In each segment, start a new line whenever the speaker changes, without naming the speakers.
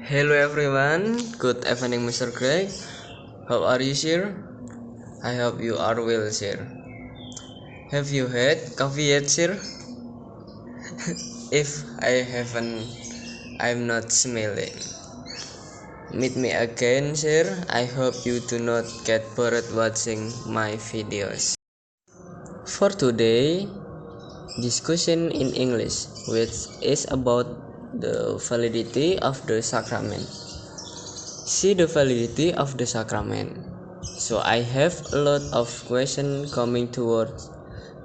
Hello everyone, good evening Mr. Craig. How are you, sir? I hope you are well, sir. Have you had coffee yet, sir? If I haven't, I'm not smelling. Meet me again, sir. I hope you do not get bored watching my videos. For today, discussion in English, which is about the validity of the sacrament. See the validity of the sacrament. So I have a lot of questions coming towards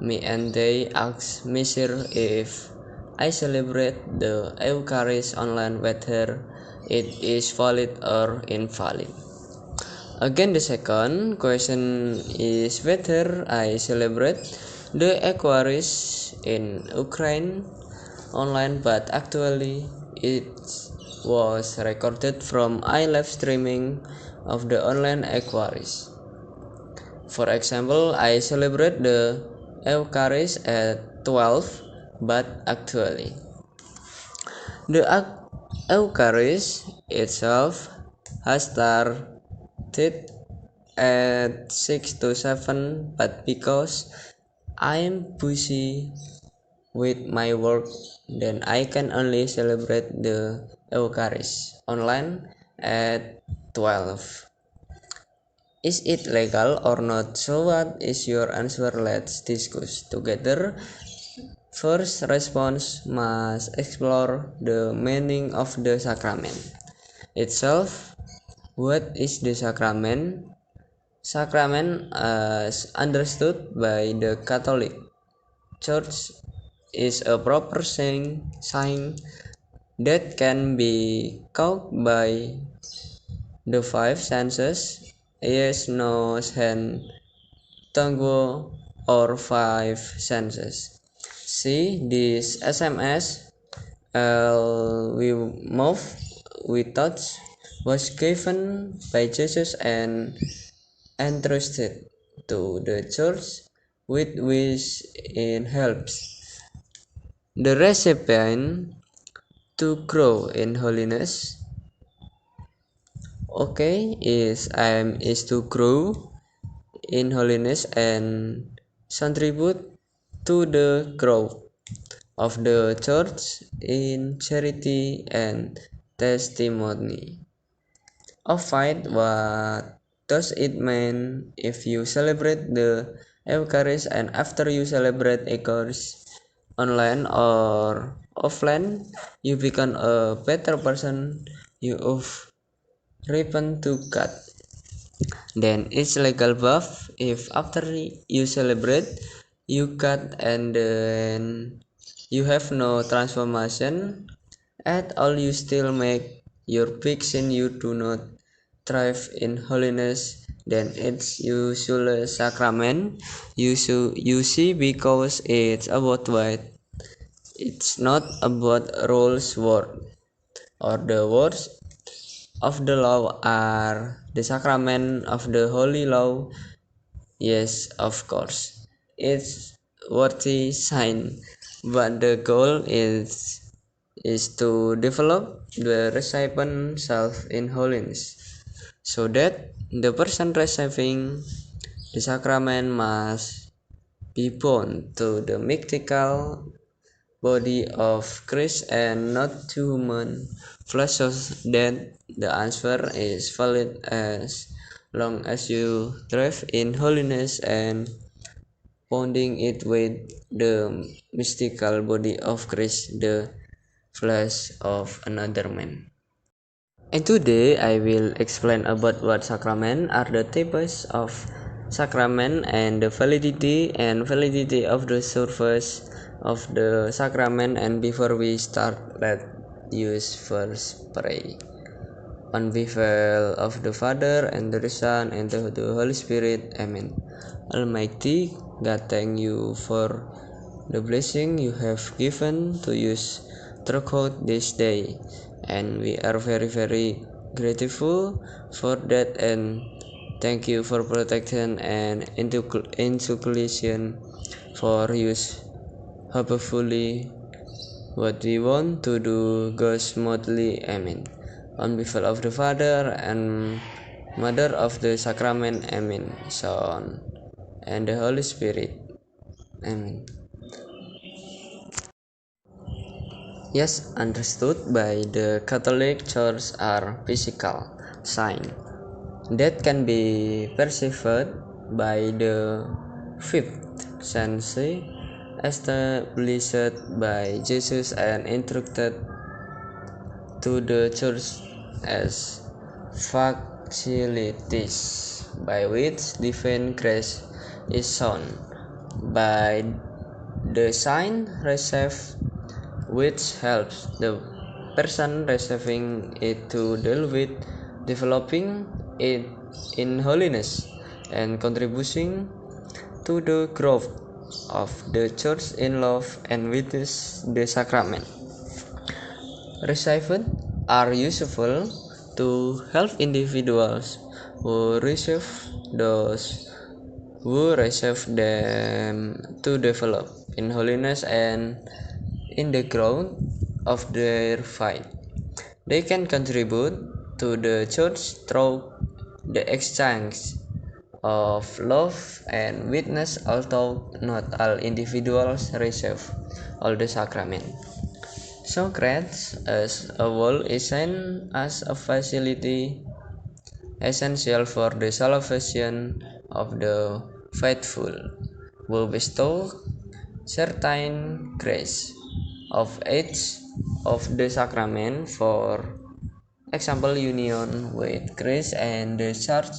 me, and they ask me, sir, if I celebrate the Eucharist online, whether it is valid or invalid. Again, the second question is whether I celebrate the Eucharist in Ukraine online, but actually it was recorded from live streaming of the online Eucharist. For example, I celebrate the Eucharist at 12, but actually the Eucharist itself has started at 6 to 7, but because I'm busy with my work, then I can only celebrate the Eucharist online at 12. Is it legal or not? So what is your answer? Let's discuss together. First response must explore the meaning of the sacrament itself. What is the sacrament? Sacrament, as understood by the Catholic Church, is a proper sign that can be caught by the five senses: ears, nose, hand, tongue, or five senses. See this SMS, we move, we touch, was given by Jesus and entrusted to the church, with which it helps the recipient to grow in holiness. Okay, is to grow in holiness and contribute to the growth of the church in charity and testimony. Of fight, what does it mean if you celebrate the Eucharist and after you celebrate Eucharist online or offline, you become a better person, you have repent to God? Then it's legal buff if after you celebrate you cut and then you have no transformation at all, you still make your big sin, you do not thrive in holiness, then it's usually sacrament you see, because it's about what, it's not about rules word, or the words of the law are the sacrament of the holy law. Yes, of course, it's worthy sign, but the goal is to develop the recipient self in holiness, so that the person receiving the sacrament must be born to the mystical body of Christ and not to human flesh, so that the answer is valid as long as you thrive in holiness and pounding it with the mystical body of Christ, the flesh of another man. And today I will explain about what sacrament are, the types of sacrament, and the validity of the service of the sacrament. And before we start, let us first pray. On behalf of the Father and the Son and the Holy Spirit, Amen. Almighty God, thank you for the blessing you have given to us throughout this day, and we are very very grateful for that, and thank you for protection and inculcation for use hopefully what we want to do goes smoothly. Amen. On behalf of the Father and Mother of the Sacrament, Amen. Son and the Holy Spirit, Amen. Yes, understood by the Catholic Church are physical signs that can be perceived by the fifth sense established by Jesus and instructed to the church as facilities by which divine grace is shown by the sign received, which helps the person receiving it to deal with developing it in holiness and contributing to the growth of the church in love and witness the sacrament. Received are useful to help individuals who receive those who receive them to develop in holiness and in the growth of their faith. They can contribute to the church through the exchange of love and witness, although not all individuals receive all the sacrament. Socrates as a whole is seen as a facility essential for the salvation of the faithful, who bestow certain grace of each of the sacrament, for example union with Christ and the church,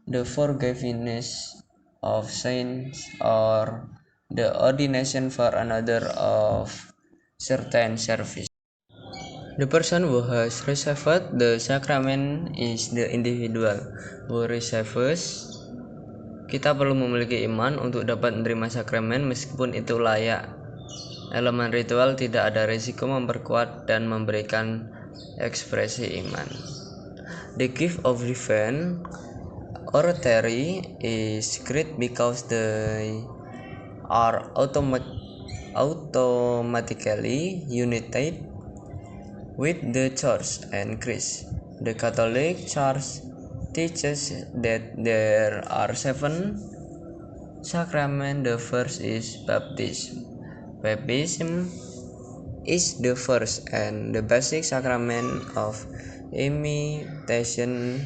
the forgiveness of sins, or the ordination for another of certain service. The person who has received the sacrament is the individual who receives. Kita perlu memiliki iman untuk dapat menerima sakramen meskipun itu layak. Elemen ritual tidak ada risiko memperkuat dan memberikan ekspresi iman. The gift of divine oratory is great because they are automatically united with the Church and Christ. The Catholic Church teaches that there are 7 sacraments. The first is baptism. Baptism is the first and the basic sacrament of imitation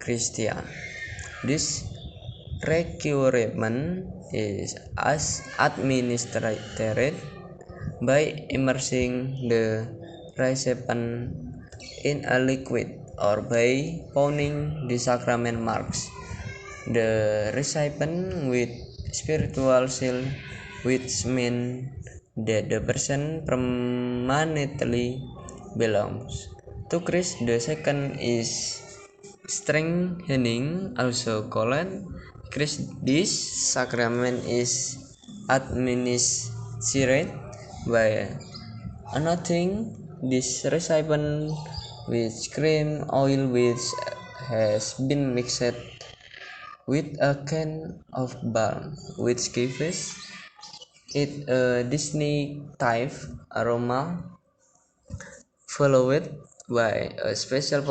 Christian. This requirement is administered by immersing the recipient in a liquid or by pouring the sacrament marks the recipient with spiritual seal, which means that the person permanently belongs to Christ. The second is strengthening, also called Christ. This sacrament is administered by anointing this recipient with cream oil which has been mixed with a can of balm, which gives it a distinctive aroma, followed by a special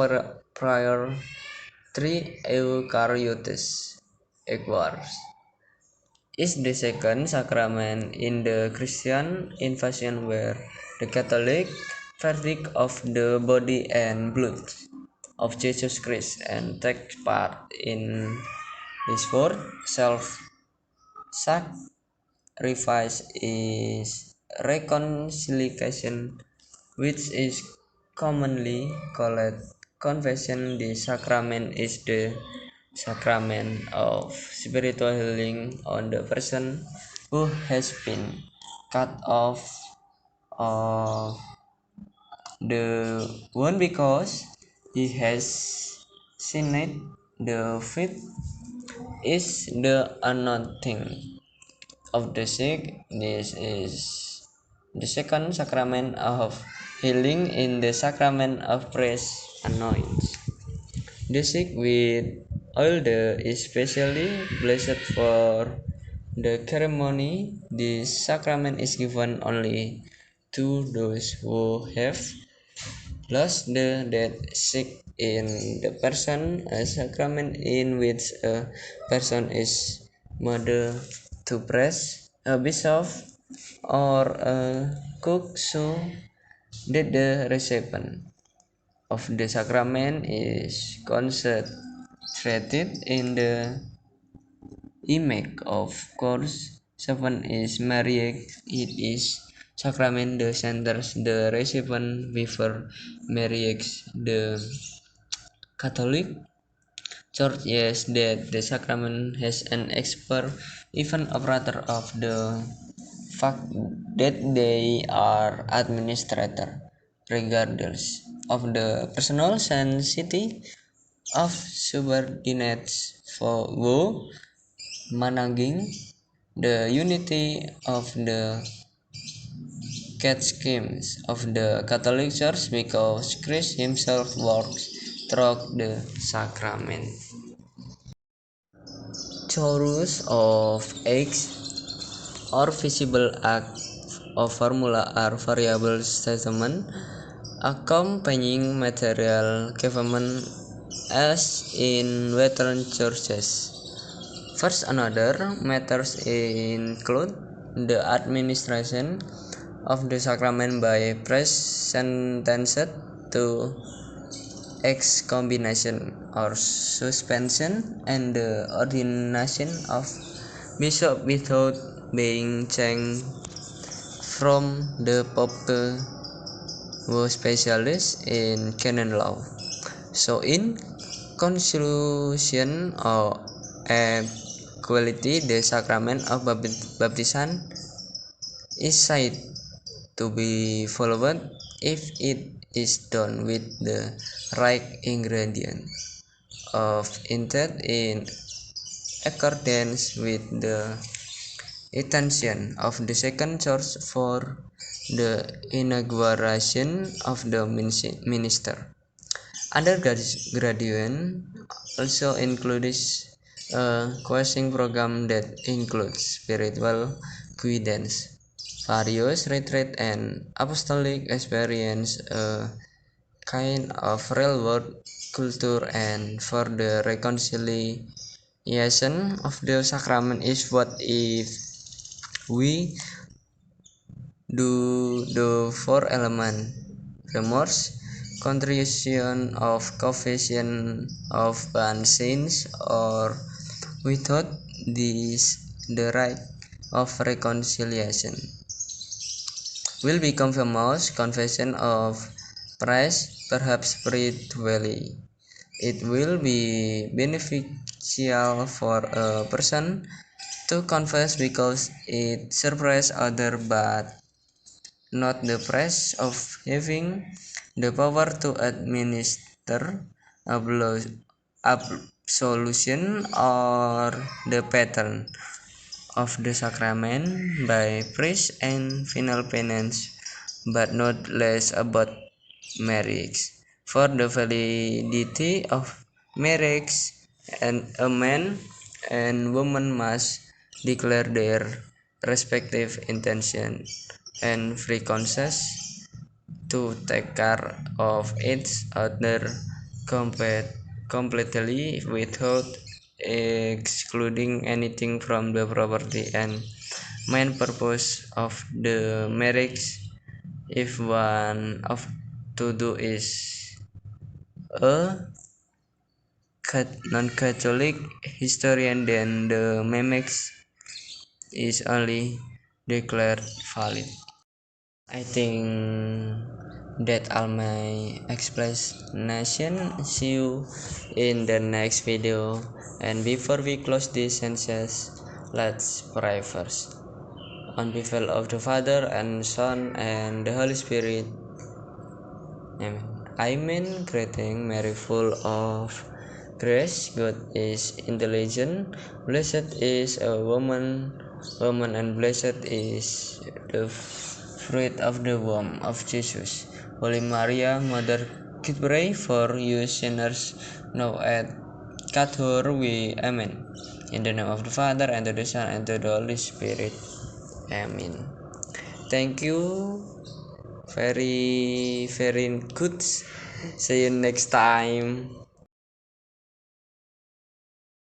prayer 3 Eucharistus equals is the second sacrament in the Christian invasion, where the Catholic partake of the body and blood of Jesus Christ and take part in his fourth self-sacrifice is reconciliation, which is commonly called confession. The sacrament is the sacrament of spiritual healing on the person who has been cut off of the one because he has sinned. The fifth is the anointing of the sick. This is the second sacrament of healing. In the sacrament of praise anoints the sick with oil, the especially blessed for the ceremony. This sacrament is given only to those who have Lost the dead sick in the person, a sacrament in which a person is mother to priest, a bishop, or a cook, so that the recipient of the sacrament is concentrated in the image. Of course, seven is marriage. It is sacrament the centers the recipient before marriage. The Catholic Church yes that the sacrament has an expert even operator of the fact that they are administrator regardless of the personal sanctity of subordinates for wo managing the unity of the catechisms of the Catholic Church because Christ himself works through the sacrament. Chorus of X or visible act of formula are variable statements accompanying material given as in Western churches. First, another matters include the administration of the sacrament by priests sentenced to excommunication or suspension, and the ordination of bishop without being changed from the pope who specialist in canon law. So in conclusion or equality, the sacrament of baptism is said to be followed if it is done with the right ingredient of intent in accordance with the intention of the second church for the inauguration of the minister. Undergraduate also includes a coaching program that includes spiritual guidance, various retreat and apostolic experience, a kind of real-world culture, and for the reconciliation of the sacrament is what if we do the four element remorse, contrition of confession of sins, or without this the right of reconciliation will become famous confession of praise, perhaps spiritually. It will be beneficial for a person to confess because it surprises others, but not the price of having the power to administer absolution or the pattern of the sacrament by priest and final penance, but not less about marriage. For the validity of marriage, and a man and woman must declare their respective intention and free conscience to take care of each other completely without excluding anything from the property and main purpose of the marriage. If one of to do is a non-Catholic historian, then the marriage is only declared valid. I think that all my explanation. See you in the next video. And before we close this sentence, let's pray first. On behalf of the Father and Son and the Holy Spirit. Amen. Amen. Greeting Mary, full of grace. God is intelligent. Blessed is a woman, and blessed is the fruit of the womb of Jesus. Holy Maria, Mother, pray for you sinners, now at we Amen. In the name of the Father, and of the Son, and of the Holy Spirit. Amen. Thank you Very, very good. See you next time.